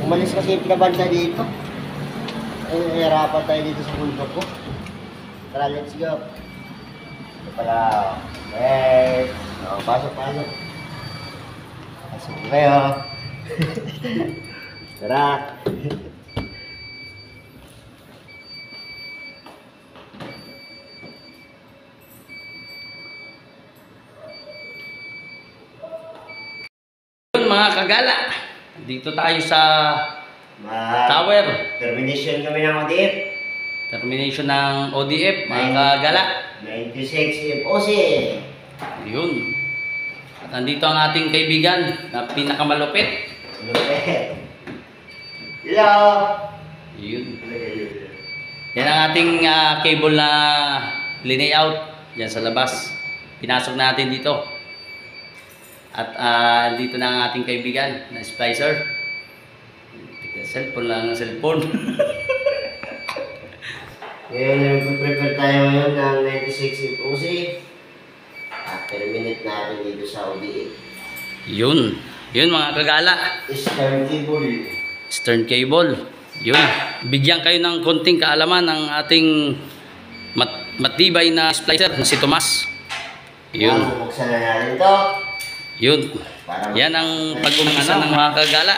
Umalis kasi yung pinabanda dito. Ay, nahirapan tayo dito sa bundok ko. Tara, let's go. Ito pala. Yes. Pasok. Pasok kayo. Tara. Mga kagala, dito tayo sa tower. Termination kami ng ODF. Termination ng ODF, mga kagala. 96 FOC. Yun. At nandito ang ating kaibigan na pinakamalupit. Hello. Yun. Yan ang ating cable na linayout dyan sa labas. Pinasok natin dito. At dito na ang ating kaibigan na splicer. Cellphone lang ang cellphone. Ngayon, nag-prepare tayo ngayon ng 96 FOC. At terminate natin dito sa ODF. Yun. Yun mga kagala. Stern cable. Stern cable. Yun. Bigyan kayo ng konting kaalaman ng ating matibay na splicer na si Tomas. Yun. Buksan na natin ito. Yun. Yan ang pag-umisa ng mga kagala.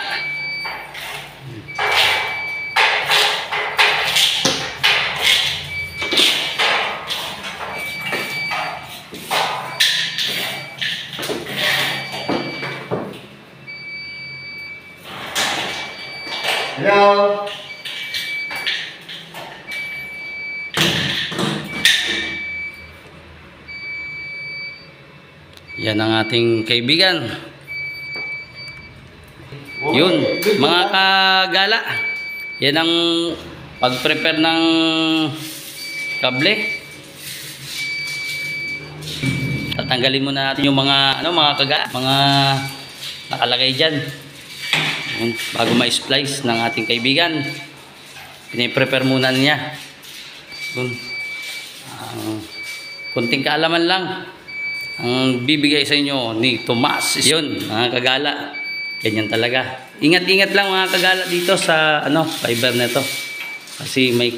Hello. Yan ang ating kaibigan. Yun, mga kagala. Yan ang pag-prepare ng kable. Tatanggalin muna natin yung mga mga kagala, mga nakalagay diyan. Bago ma-splice ng ating kaibigan. Pini-prepare muna niya. Yun. Kunting kaalaman lang ang bibigay sa inyo ni Tomas. Yun, mga kagala. Ganyan talaga. Ingat-ingat lang mga kagala dito sa fiber na to. Kasi may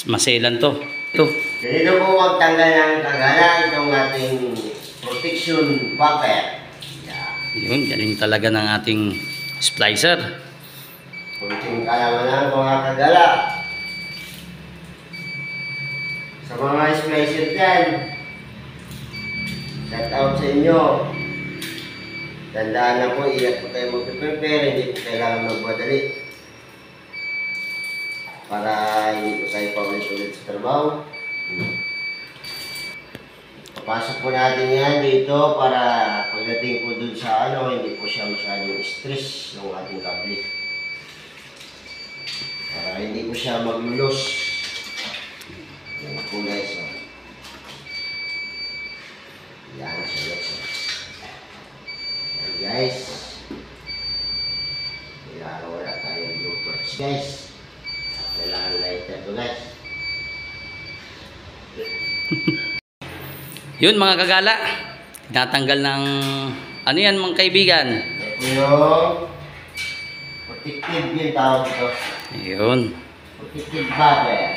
maselan to. Ito. Ganito po magtanggal ng kagala itong ating protection buffer. Yun, galing talaga ng ating splicer. Kunting kaalaman lang mga kagala. Sa mga splicer dyan, shout out sa inyo. Tandaan na po, ingat po tayo mag-prepare, hindi po kailangan magmadali. Para hindi po tayo paulit-ulit sa trabaho. Papasok po natin yan dito para pagdating po dun sa hindi po siya masyadong stress ng ating kable. Para hindi po siya maglulos. Yan po guys. Yan siya guys. Yan guys. Wala tayong bloopers guys. Kailangan lighter to guys. Yun mga kagala. Natanggal ng ano yan mga kaibigan? Ito yung protective yung tawag ito. Yun. Protective buffer.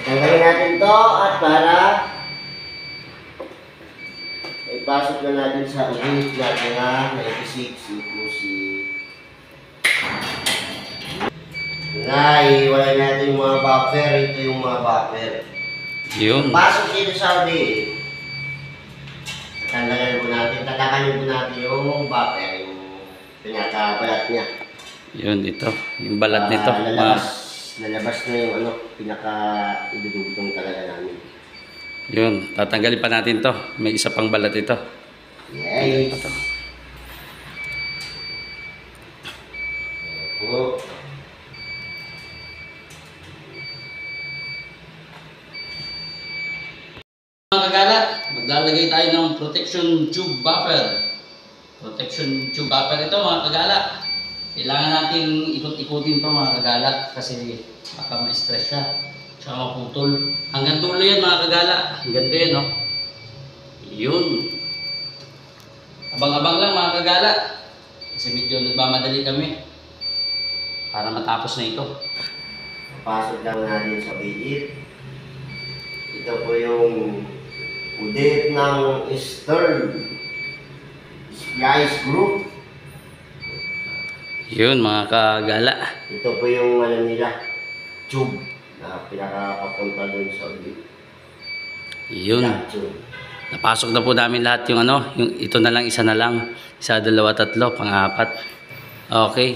Tanggalin natin to at para ipasok na natin sa ulit natin na 96 equals iwalay natin yung mga buffer. Ito yung mga buffer. Yun. Pasok dito sa ulit. Tatanggalin po natin, tatakalin po natin yung buffer, yung pinakabalat niya. Yun dito, yung balat nito. Lalabas na yung pinaka-idudugtong talaga namin. Yun, tatanggalin pa natin to. May isa pang balat ito. Yes. Opo. Mga kagala, maglalagay tayo ng protection tube buffer. Protection tube. Bumper ito mga kagala. Kailangan natin ikot-ikutin to mga kagala kasi baka ma-stress siya. Tsaka maputol. Hanggang tulo yan mga kagala. Hanggang to yan, no? Yun. Abang-abang lang mga kagala. Kasi medyo nagmamadali kami para matapos na ito. Pasok lang natin sa biit. Ito po yung udit ng stern splice group. Yun mga kagala. Ito po yung ano nila, tube na pinakapapunta dun sa udit. Yun. Black tube. Napasok na po namin lahat yung ano, yung ito na lang, isa na lang. Isa, dalawa, tatlo, pang-apat. Okay.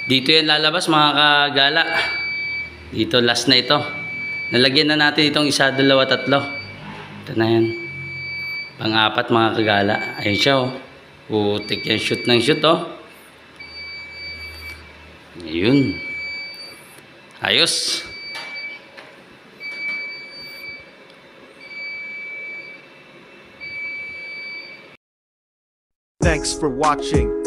Dito yan lalabas mga kagala. Dito last na ito. Nalagyan na natin itong isa, dalawa, tatlo. Ito na yan. Pang-apat mga kagala. Ayun siya oh. Putik yan, shoot ng shoot oh. Ayun. Ayos. Thanks for watching.